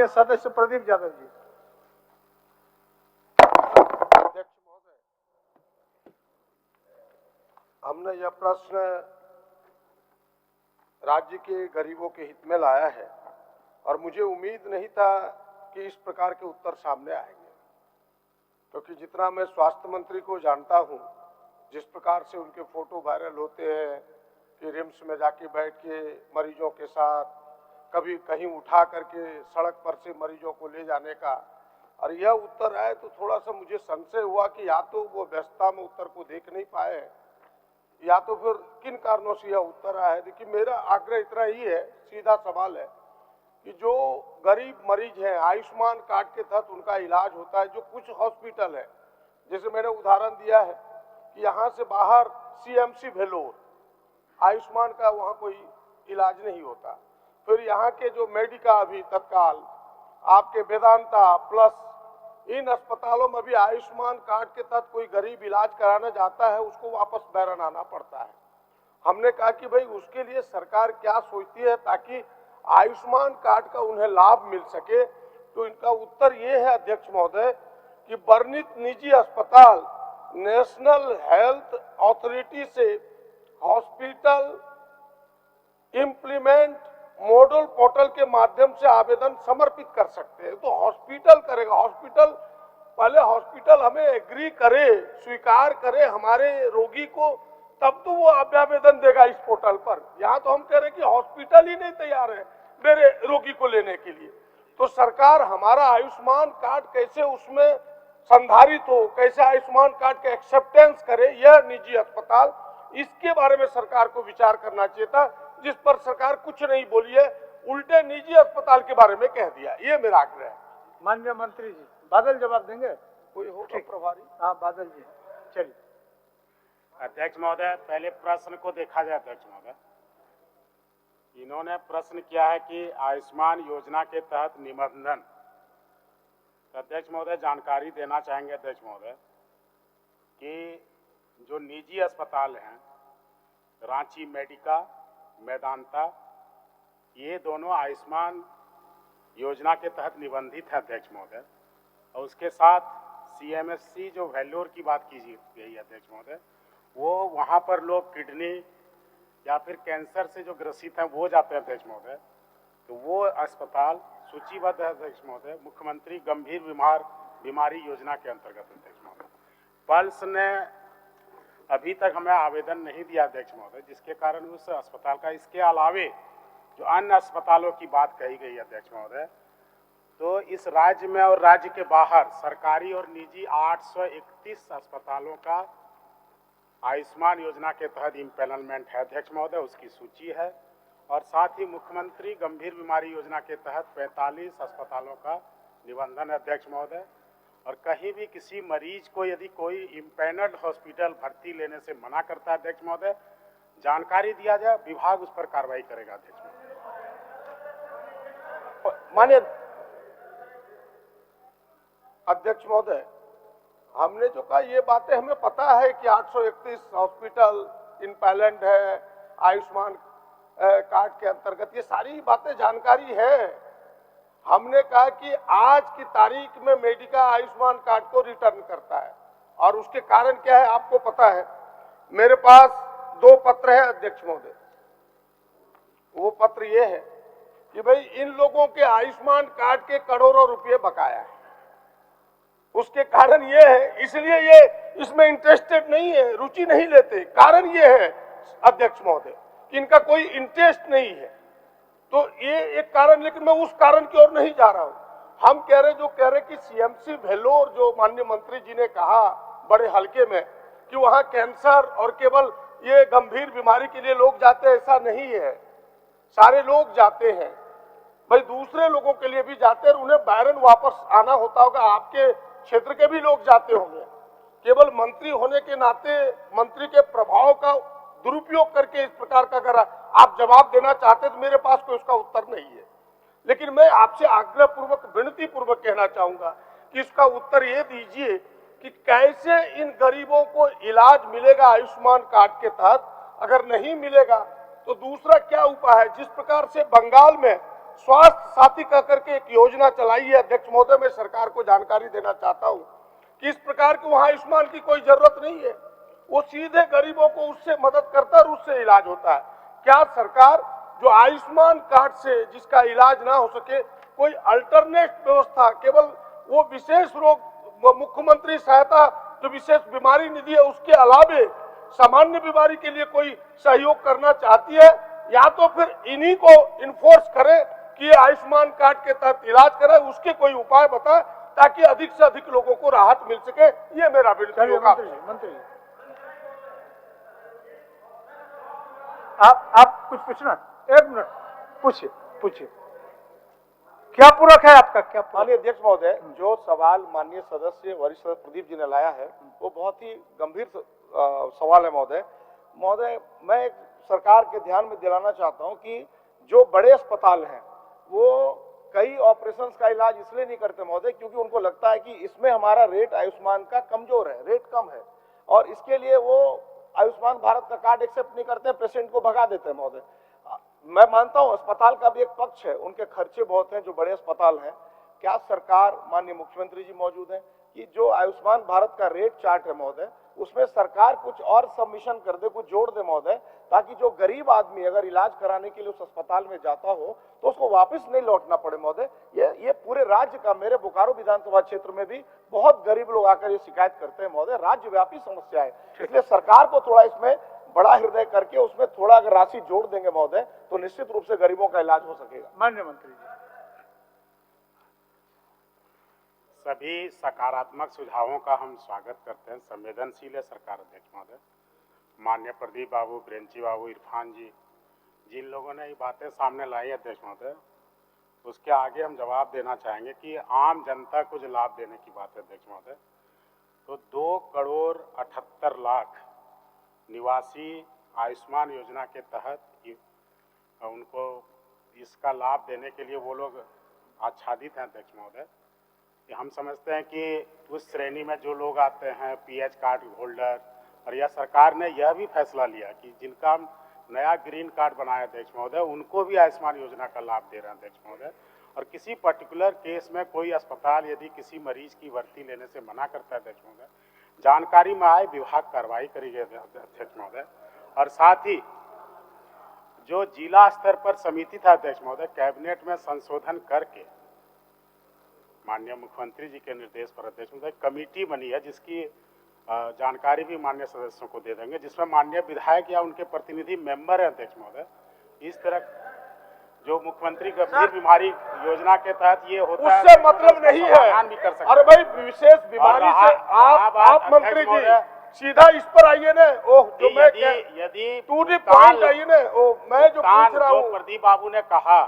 माननीय सदस्य प्रदीप यादव जी। अध्यक्ष महोदय, हमने यह प्रश्न राज्य के गरीबों के हित में लाया है और मुझे उम्मीद नहीं था कि इस प्रकार के उत्तर सामने आएंगे, क्योंकि जितना मैं स्वास्थ्य मंत्री को जानता हूं, जिस प्रकार से उनके फोटो वायरल होते हैं कि रिम्स में जाके बैठ के मरीजों के साथ कभी कहीं उठा करके सड़क पर से मरीजों को ले जाने का, और यह उत्तर आए तो थोड़ा सा मुझे संशय हुआ कि या तो वो व्यस्तता में उत्तर को देख नहीं पाए या तो फिर किन कारणों से यह उत्तर आया है। देखिए, मेरा आग्रह इतना ही है, सीधा सवाल है कि जो गरीब मरीज हैं, आयुष्मान कार्ड के तहत उनका इलाज होता है, जो कुछ हॉस्पिटल है, जैसे मैंने उदाहरण दिया है कि यहाँ से बाहर सीएमसी वेल्लोर, आयुष्मान का वहाँ कोई इलाज नहीं होता। फिर यहाँ के जो मेडिका अभी तत्काल, आपके वेदांता प्लस, इन अस्पतालों में भी आयुष्मान कार्ड के तहत कोई गरीब इलाज कराना जाता है, उसको वापस बैरन आना पड़ता है। हमने कहा कि भाई उसके लिए सरकार क्या सोचती है ताकि आयुष्मान कार्ड का उन्हें लाभ मिल सके। तो इनका उत्तर ये है अध्यक्ष महोदय कि वर्णित निजी अस्पताल नेशनल हेल्थ अथॉरिटी से हॉस्पिटल इम्प्लीमेंट मॉडल पोर्टल के माध्यम से आवेदन समर्पित कर सकते हैं। तो हॉस्पिटल करेगा, हॉस्पिटल पहले हॉस्पिटल हमें एग्री करे, स्वीकार करे हमारे रोगी को, तब तो वो आवेदन देगा इस पोर्टल पर। यहाँ तो हम कह रहे हैं कि हॉस्पिटल ही नहीं तैयार है मेरे रोगी को लेने के लिए। तो सरकार हमारा आयुष्मान कार्ड कैसे उसमें संधारित हो, कैसे आयुष्मान कार्ड का एक्सेप्टेंस करे, यह निजी अस्पताल, इसके बारे में सरकार को विचार करना चाहिए था, जिस पर सरकार कुछ नहीं बोली है, उल्टे निजी अस्पताल के बारे में कह दिया। ये मेरा आग्रह है। माननीय मंत्री जी, बादल जवाब देंगे? कोई हो तो प्रभारी? हाँ, बादल जी, चलिए। अध्यक्ष महोदय, पहले प्रश्न को देखा जाए। अध्यक्ष महोदय, इन्होंने प्रश्न किया है कि आयुष्मान योजना के तहत निबंधन। अध्यक्ष महोदय, जानकारी देना चाहेंगे अध्यक्ष महोदय कि जो निजी अस्पताल हैं, रांची मेडिका, वेदांता, ये दोनों आयुष्मान योजना के तहत निबंधित है अध्यक्ष महोदय। और उसके साथ सीएमएससी जो वेल्लोर की बात की गई अध्यक्ष महोदय, वो वहाँ पर लोग किडनी या फिर कैंसर से जो ग्रसित हैं वो जाते हैं अध्यक्ष महोदय। तो वो अस्पताल सूचीबद्ध है अध्यक्ष महोदय, मुख्यमंत्री गंभीर बीमारी योजना के अंतर्गत अध्यक्ष महोदय। पल्स ने अभी तक हमें आवेदन नहीं दिया अध्यक्ष महोदय, जिसके कारण उस अस्पताल का, इसके अलावे जो अन्य अस्पतालों की बात कही गई अध्यक्ष महोदय, तो इस राज्य में और राज्य के बाहर सरकारी और निजी 831 अस्पतालों का आयुष्मान योजना के तहत इम्पैनलमेंट है अध्यक्ष महोदय, उसकी सूची है। और साथ ही मुख्यमंत्री गंभीर बीमारी योजना के तहत 45 अस्पतालों का निबंधन है अध्यक्ष महोदय। और कहीं भी किसी मरीज को यदि कोई इम्पैनल्ड हॉस्पिटल भर्ती लेने से मना करता है अध्यक्ष महोदय, जानकारी दिया जाए, विभाग उस पर कार्रवाई करेगा अध्यक्ष महोदय। माननीय अध्यक्ष महोदय, हमने जो कहा ये बातें हमें पता है कि 831 हॉस्पिटल इम्पैनल्ड है आयुष्मान कार्ड के अंतर्गत, ये सारी बातें जानकारी है। हमने कहा कि आज की तारीख में मेडिका आयुष्मान कार्ड को रिटर्न करता है, और उसके कारण क्या है आपको पता है। मेरे पास 2 पत्र है अध्यक्ष महोदय। वो पत्र ये है कि भाई इन लोगों के आयुष्मान कार्ड के करोड़ों रुपए बकाया है, उसके कारण ये है, इसलिए ये इसमें इंटरेस्टेड नहीं है, रुचि नहीं लेते। कारण ये है अध्यक्ष महोदय कि इनका कोई इंटरेस्ट नहीं है। तो ये एक कारण, लेकिन मैं उस कारण की ओर नहीं जा रहा हूं। हम कह रहे कि सीएमसी वेल्लोर, जो माननीय मंत्री जी ने कहा बड़े हल्के में कि वहां कैंसर और केवल ये गंभीर बीमारी के लिए लोग जाते हैं, ऐसा नहीं है। सारे लोग जाते हैं भाई, दूसरे लोगों के लिए भी जाते हैं, उन्हें बैरन वापस आना होता होगा। आपके क्षेत्र के भी लोग जाते होंगे। केवल मंत्री होने के नाते मंत्री के प्रभाव का दुरुपयोग करके इस प्रकार का अगर आप जवाब देना चाहते तो मेरे पास कोई उसका उत्तर नहीं है। लेकिन मैं आपसे आग्रह पूर्वक, विनती पूर्वक कहना चाहूंगा कि इसका उत्तर ये दीजिए कि कैसे इन गरीबों को इलाज मिलेगा आयुष्मान कार्ड के तहत। अगर नहीं मिलेगा तो दूसरा क्या उपाय है। जिस प्रकार से बंगाल में स्वास्थ्य साथी कह करके एक योजना चलाई है अध्यक्ष महोदय। मैं सरकार को जानकारी देना चाहता हूं कि इस प्रकार की वहां आयुष्मान की कोई जरूरत नहीं है, वो सीधे गरीबों को उससे मदद करता है और उससे इलाज होता है। क्या सरकार जो आयुष्मान कार्ड से जिसका इलाज ना हो सके, कोई अल्टरनेट व्यवस्था, केवल वो विशेष रोग मुख्यमंत्री सहायता जो विशेष बीमारी निधि है उसके अलावे सामान्य बीमारी के लिए कोई सहयोग करना चाहती है, या तो फिर इन्हीं को इन्फोर्स करे कि ये आयुष्मान कार्ड के तहत इलाज कराए, उसके कोई उपाय बताए ताकि अधिक से अधिक लोगों को राहत मिल सके। ये मेरा विनती होगा। मंत्री जी, आप कुछ पूछना, 1 मिनट पूछिए क्या पूरक है आपका, क्या पूरक? माननीय अध्यक्ष महोदय, जो सवाल माननीय सदस्य वरिष्ठ सदस्य प्रदीप जी ने लाया है वो बहुत ही गंभीर सवाल है महोदय। मैं सरकार के ध्यान में दिलाना चाहता हूं कि जो बड़े अस्पताल हैं वो कई ऑपरेशंस का इलाज इसलिए नहीं करते महोदय क्योंकि उनको लगता है कि इसमें हमारा रेट आयुष्मान का कमजोर है, रेट कम है, और इसके लिए वो आयुष्मान भारत का कार्ड एक्सेप्ट नहीं करते, पेशेंट को भगा देते हैं महोदय। मैं मानता हूं अस्पताल का भी एक पक्ष है, उनके खर्चे बहुत हैं जो बड़े अस्पताल हैं। क्या सरकार, माननीय मुख्यमंत्री जी मौजूद हैं, कि जो आयुष्मान भारत का रेट चार्ट है महोदय उसमें सरकार कुछ और सबमिशन कर दे, कुछ जोड़ दे महोदय, ताकि जो गरीब आदमी अगर इलाज कराने के लिए उस अस्पताल में जाता हो तो उसको वापस नहीं लौटना पड़े महोदय। ये पूरे राज्य का, मेरे बोकारो विधानसभा क्षेत्र में भी बहुत गरीब लोग आकर ये शिकायत करते हैं महोदय, राज्यव्यापी समस्या है। इसलिए सरकार को थोड़ा इसमें बड़ा हृदय करके उसमें थोड़ा अगर राशि जोड़ देंगे महोदय तो निश्चित रूप से गरीबों का इलाज हो सकेगा। माननीय मंत्री जी, सभी सकारात्मक सुझावों का हम स्वागत करते हैं। संवेदनशील है सरकार अध्यक्ष महोदय, माननीय प्रदीप बाबू, ब्रेंची बाबू, इरफान जी, जिन लोगों ने ये बातें सामने लाई अध्यक्ष महोदय, उसके आगे हम जवाब देना चाहेंगे कि आम जनता को जो लाभ देने की बात है अध्यक्ष महोदय, तो 2,78,00,000 निवासी आयुष्मान योजना के तहत उनको इसका लाभ देने के लिए वो लोग आच्छादित हैं अध्यक्ष महोदय। हम समझते हैं कि उस श्रेणी में जो लोग आते हैं पीएच कार्ड होल्डर, और यह सरकार ने यह भी फैसला लिया कि जिनका नया ग्रीन कार्ड बनाया अध्यक्ष महोदय उनको भी आयुष्मान योजना का लाभ दे रहे हैं अध्यक्ष महोदय। और किसी पर्टिकुलर केस में कोई अस्पताल यदि किसी मरीज की भर्ती लेने से मना करता है अध्यक्ष महोदय, जानकारी में आए विभाग कार्रवाई करेगी अध्यक्ष महोदय। और साथ ही जो जिला स्तर पर समिति था अध्यक्ष महोदय, कैबिनेट में संशोधन करके माननीय मुख्यमंत्री जी के निर्देश पर अध्यक्ष महोदय कमेटी बनी है, जिसकी जानकारी भी माननीय सदस्यों को दे देंगे, जिसमें माननीय विधायक या उनके प्रतिनिधि मेंबर है अध्यक्ष महोदय। इस तरह जो मुख्यमंत्री गंभीर बीमारी योजना के तहत ये होता है, उससे मतलब नहीं है। भी कर सकते। अरे भाई, विशेष बीमारी से आप मंत्री जी सीधा इस पर आइए ना। ओह, जो मैं यदि टू द पॉइंट आइए ना। ओ, मैं जो पूछ रहा हूँ, प्रदीप बाबू ने कहा,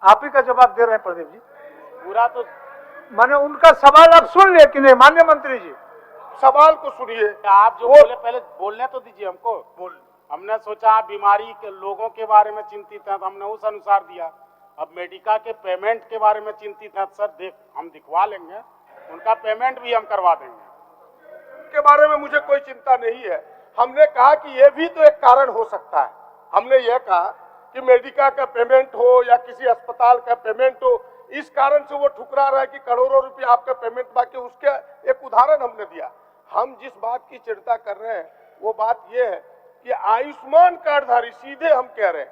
आप ही का जवाब दे रहे हैं प्रदीप जी। पूरा तो माने उनका सवाल आप सुन लिए कि नहीं माननीय मंत्री जी? सवाल को सुनिए। आप जो बोले पहले बोलने तो दीजिए हमको। हमने सोचा आप बीमारी के लोगों के बारे में चिंतित हैं तो हमने उस अनुसार दिया। अब मेडिका के पेमेंट के बारे में चिंतित हैं, सर हम दिखवा लेंगे, उनका पेमेंट भी हम करवा देंगे। के बारे में मुझे कोई चिंता नहीं है। हमने कहा कि यह भी तो एक कारण हो सकता है। हमने यह कहा कि मेडिका का पेमेंट हो या किसी अस्पताल का पेमेंट हो, इस कारण से वो ठुकरा रहा है कि करोड़ों रुपए आपका पेमेंट बाकी, उसके एक उदाहरण हमने दिया। हम जिस बात की चिंता कर रहे हैं वो बात यह है कि आयुष्मान कार्डधारी, सीधे हम कह रहे हैं,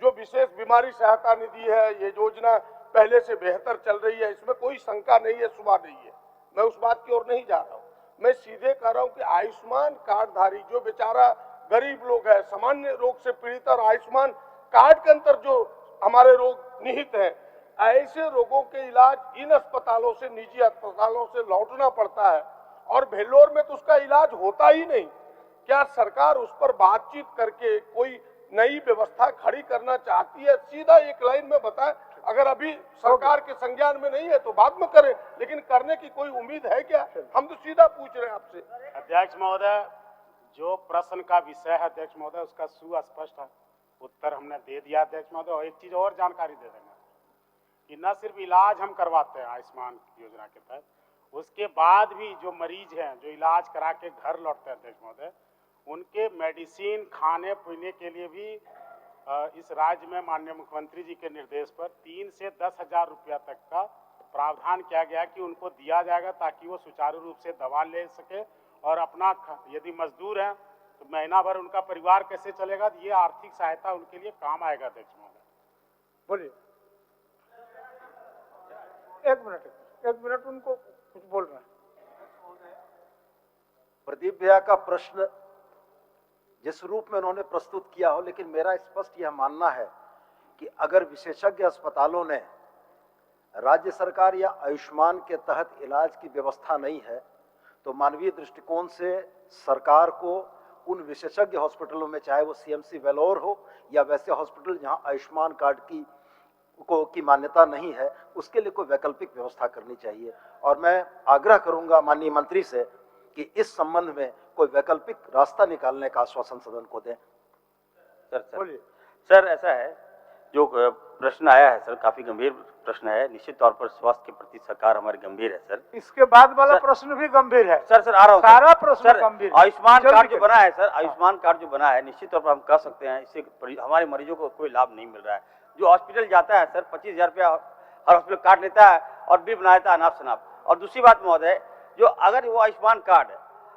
जो विशेष बीमारी सहायता निधि है, ये योजना पहले से बेहतर चल रही है, इसमें कोई शंका नहीं है, सुबह नहीं है। मैं उस बात की ओर नहीं जा रहा हूँ। मैं सीधे कह रहा हूँ कि आयुष्मान कार्डधारी जो बेचारा गरीब लोग है, सामान्य रोग से पीड़ित, और आयुष्मान कार्ड के अंदर जो हमारे रोग निहित हैं, ऐसे रोगों के इलाज इन अस्पतालों से, निजी अस्पतालों से लौटना पड़ता है, और भेल्लोर में तो उसका इलाज होता ही नहीं। क्या सरकार उस पर बातचीत करके कोई नई व्यवस्था खड़ी करना चाहती है? सीधा एक लाइन में बताएं। अगर अभी सरकार के संज्ञान में नहीं है तो बाद में करें, लेकिन करने की कोई उम्मीद है क्या? हम तो सीधा पूछ रहे हैं आपसे। अध्यक्ष महोदय, जो प्रश्न का विषय है अध्यक्ष महोदय, उसका सुस्पष्ट उत्तर हमने दे दिया अध्यक्ष महोदय। और एक चीज और जानकारी दे देंगे कि न सिर्फ इलाज हम करवाते हैं आयुष्मान योजना के तहत, उसके बाद भी जो मरीज हैं जो इलाज करा के घर लौटते हैं अध्यक्ष महोदय, उनके मेडिसिन, खाने पीने के लिए भी इस राज्य में माननीय मुख्यमंत्री जी के निर्देश पर 3 से 10,000 रुपया तक का प्रावधान किया गया कि उनको दिया जाएगा ताकि वो सुचारू रूप से दवा ले सके और अपना यदि मजदूर हैं तो महीना भर उनका परिवार कैसे चलेगा, ये आर्थिक सहायता उनके लिए काम आएगा। अध्यक्ष महोदय बोलिए। एक मिनट उनको कुछ बोल रहे हैं। प्रदीप भैया का प्रश्न जिस रूप में उन्होंने प्रस्तुत किया हो, लेकिन मेरा स्पष्ट यह मानना है कि अगर विशेषज्ञ अस्पतालों ने राज्य सरकार या आयुष्मान के तहत इलाज की व्यवस्था नहीं है तो मानवीय दृष्टिकोण से सरकार को उन विशेषज्ञ हॉस्पिटलों में, चाहे वो सीएमसी वेलोर हो या वैसे हॉस्पिटल जहां आयुष्मान कार्ड की मान्यता नहीं है, उसके लिए कोई वैकल्पिक व्यवस्था करनी चाहिए। और मैं आग्रह करूंगा माननीय मंत्री से कि इस संबंध में कोई वैकल्पिक रास्ता निकालने का आश्वासन सदन को दें। सर ऐसा है, जो प्रश्न आया है सर काफी गंभीर प्रश्न है। निश्चित तौर पर स्वास्थ्य के प्रति सरकार हमारी गंभीर है सर। इसके बाद वाला प्रश्न भी गंभीर है। सर आ रहा हूँ। सारा प्रश्न गंभीर है। आयुष्मान कार्ड जो बना है सर, आयुष्मान कार्ड जो बना है, निश्चित तौर पर हम कह सकते हैं इससे हमारे मरीजों को कोई लाभ नहीं मिल रहा है। जो हॉस्पिटल जाता है सर 25,000 रुपया हर हॉस्पिटल काट लेता है और बिल बना देता है अनाप शनाप। और दूसरी बात महोदय, जो अगर वो आयुष्मान कार्ड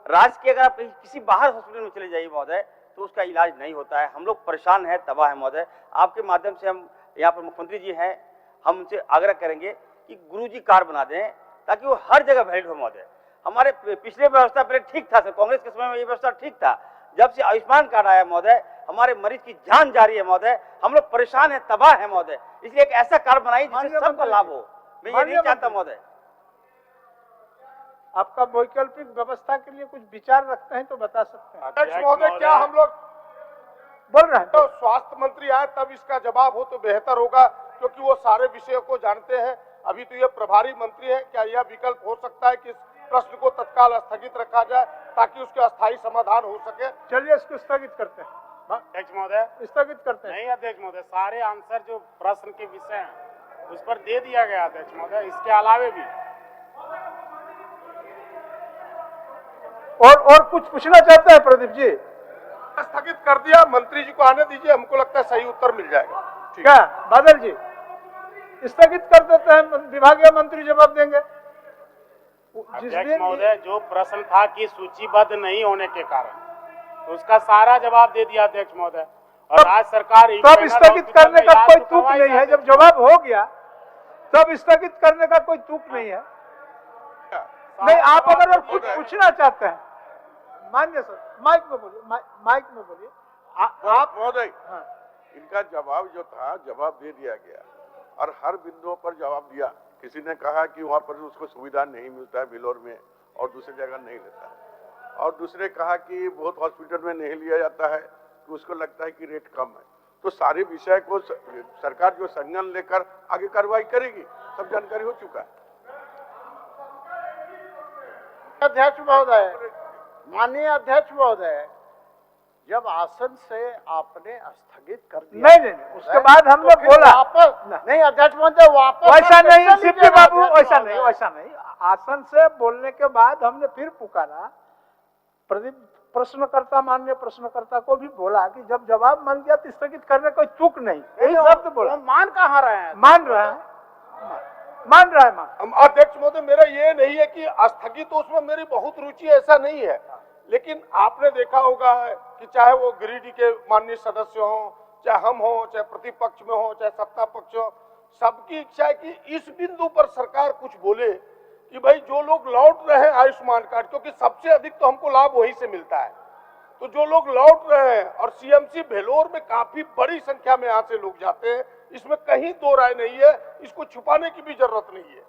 राज्य के, अगर आप किसी बाहर हॉस्पिटल में चले जाइए महोदय तो उसका इलाज नहीं होता है। हम लोग परेशान हैं, तबाह है महोदय। आपके माध्यम से हम यहाँ पर मुख्यमंत्री जी हैं, हम उनसे आग्रह करेंगे कि गुरुजी कार्ड बना दें ताकि वो हर जगह वैलिड हो महोदय। हमारे पिछले व्यवस्था पहले ठीक था सर, कांग्रेस के समय में ये व्यवस्था ठीक था। जब से आयुष्मान कार्ड आया महोदय, हमारे मरीज की जान जा रही है महोदय। हम लोग परेशान है, तबाह है महोदय। इसलिए एक ऐसा कार्ड बनाइए जिससे सबका लाभ हो। मैं ये नहीं चाहता महोदय। आपका वैकल्पिक व्यवस्था के लिए कुछ विचार रखते हैं तो बता सकते हैं। अध्यक्ष महोदय, क्या हम लोग बोल रहे हैं तो स्वास्थ्य मंत्री आए तब इसका जवाब हो तो बेहतर होगा, क्योंकि वो सारे विषयों को जानते हैं। अभी तो ये प्रभारी मंत्री है। क्या यह विकल्प हो सकता है कि इस प्रश्न को तत्काल स्थगित रखा जाए ताकि उसका अस्थायी समाधान हो सके? चलिए इसको स्थगित करते हैं। अध्यक्ष महोदय स्थगित करते हैं। नहीं अध्यक्ष महोदय, सारे आंसर जो प्रश्न के विषय हैं उस पर दे दिया गया अध्यक्ष महोदय। इसके अलावे भी और कुछ पूछना चाहते हैं प्रदीप जी? स्थगित कर दिया, मंत्री जी को आने दीजिए, हमको लगता है सही उत्तर मिल जाएगा। क्या बादल जी, स्थगित कर देते हैं, विभागीय मंत्री जवाब देंगे। अध्यक्ष महोदय, जो प्रश्न था कि सूचीबद्ध नहीं होने के कारण, तो उसका सारा जवाब दे दिया अध्यक्ष महोदय। और राज्य सरकार तब स्थगित करने का कोई तुक नहीं है। जब जवाब हो गया तब स्थगित करने का कोई तुक नहीं है। नहीं, आप अगर और कुछ पूछना चाहते हैं मान्य सर, माइक में बोलिए, माइक में बोलिए। आप महोदय, हाँ। इनका जवाब जो था, जवाब दे दिया गया और हर बिंदुओं पर जवाब दिया। किसी ने कहा कि वहां पर उसको सुविधा नहीं मिलता है बिलोर में और दूसरी जगह नहीं लेता है, और दूसरे कहा कि बहुत हॉस्पिटल में नहीं लिया जाता है तो उसको लगता है कि रेट कम है। तो सारे विषय को सरकार जो संज्ञान लेकर आगे कार्रवाई करेगी, सब जानकारी हो चुका है। अध्यक्ष महोदय, माननीय अध्यक्ष महोदय, जब आसन से आपने स्थगित कर दिया, नहीं, उसके बाद हमने बोला वापस नहीं अध्यक्ष महोदय, वापस वैसा नहीं सीपी बाबू, वैसा नहीं। आसन से बोलने के बाद हमने फिर पुकारा, प्रदीप प्रश्नकर्ता, माननीय प्रश्नकर्ता को भी बोला कि जब जवाब मान गया तो स्थगित करने कोई चूक नहीं, यही शब्द बोला। मान कहाँ रहे हैं? मान रहा है। अध्यक्ष महोदय, मेरा ये नहीं है कि स्थगित, तो उसमें मेरी बहुत रुचि ऐसा नहीं है, लेकिन आपने देखा होगा कि चाहे वो गिरिडीह के माननीय सदस्य हों, चाहे हम हों, चाहे प्रतिपक्ष में हो, चाहे सत्ता पक्ष हो, सबकी इच्छा है कि इस बिंदु पर सरकार कुछ बोले कि भाई जो लोग लौट रहे हैं आयुष्मान कार्ड, क्योंकि सबसे अधिक तो हमको लाभ वहीं से मिलता है, तो जो लोग लौट रहे हैं और सीएमसी भेलोर में काफी बड़ी संख्या में यहाँ से लोग जाते हैं, इसमें कहीं दो राय नहीं है, इसको छुपाने की भी जरूरत नहीं है।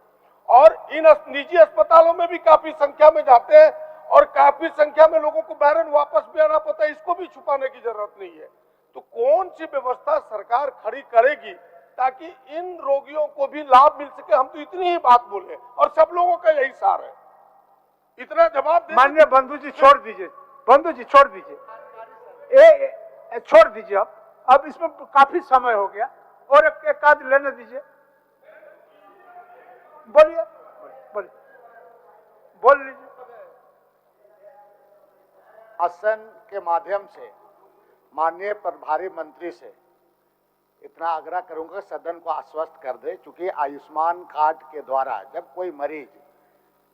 और इन निजी अस्पतालों में भी काफी संख्या में जाते हैं और काफी संख्या में लोगों को बैरन वापस भी आना पड़ता है, इसको भी छुपाने की जरूरत नहीं है। तो कौन सी व्यवस्था सरकार खड़ी करेगी ताकि इन रोगियों को भी लाभ मिल सके? हम तो इतनी ही बात बोले और सब लोगों का यही सार है। इतना जवाब माननीय बंधु जी छोड़ दीजिए, बंधु जी छोड़ दीजिए, छोड़ दीजिए। अब इसमें काफी समय हो गया और एक आध लेने दीजिए। बोलिए, बोल लीजिए। आसन के माध्यम से माननीय प्रभारी मंत्री से इतना आग्रह करूंगा सदन को आश्वस्त कर दे, चूंकि आयुष्मान कार्ड के द्वारा जब कोई मरीज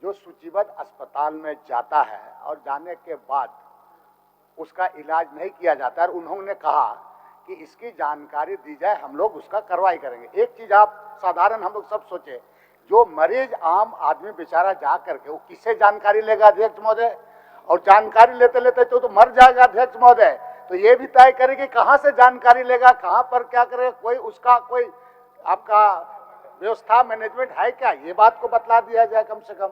जो सूचीबद्ध अस्पताल में जाता है और जाने के बाद उसका इलाज नहीं किया जाता है, उन्होंने कहा कि इसकी जानकारी दी जाए, हम लोग उसका कार्रवाई करेंगे। एक चीज आप साधारण हम लोग सब सोचे, जो मरीज आम आदमी बेचारा जा करके वो किससे जानकारी लेगा अध्यक्ष महोदय, और जानकारी लेते लेते तो मर जाएगा अध्यक्ष महोदय। तो ये भी तय करे कि कहाँ से जानकारी लेगा, कहाँ पर क्या करेगा, कोई उसका कोई आपका व्यवस्था मैनेजमेंट है क्या, ये बात को बतला दिया जाए कम से कम।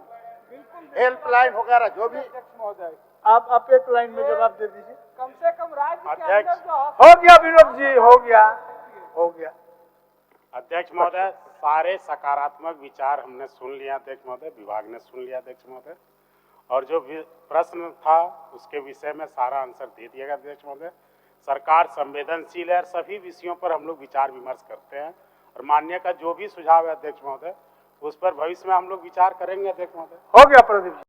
हेल्पलाइन वगैरह जो भी। महोदय आप एक लाइन में जवाब दे दीजिए। कम से कम राज्य के अध्यक्ष। अंदर जो हो गया विनोद जी, हो गया। अध्यक्ष महोदय, सारे सकारात्मक विचार हमने सुन लिया अध्यक्ष महोदय, विभाग ने सुन लिया अध्यक्ष महोदय, और जो प्रश्न था उसके विषय में सारा आंसर दे दिया गया अध्यक्ष महोदय। सरकार संवेदनशील है और सभी विषयों पर हम लोग विचार विमर्श करते हैं, और माननीय का जो भी सुझाव है अध्यक्ष महोदय उस पर भविष्य में हम लोग विचार करेंगे अध्यक्ष महोदय। हो गया प्रदीप जी।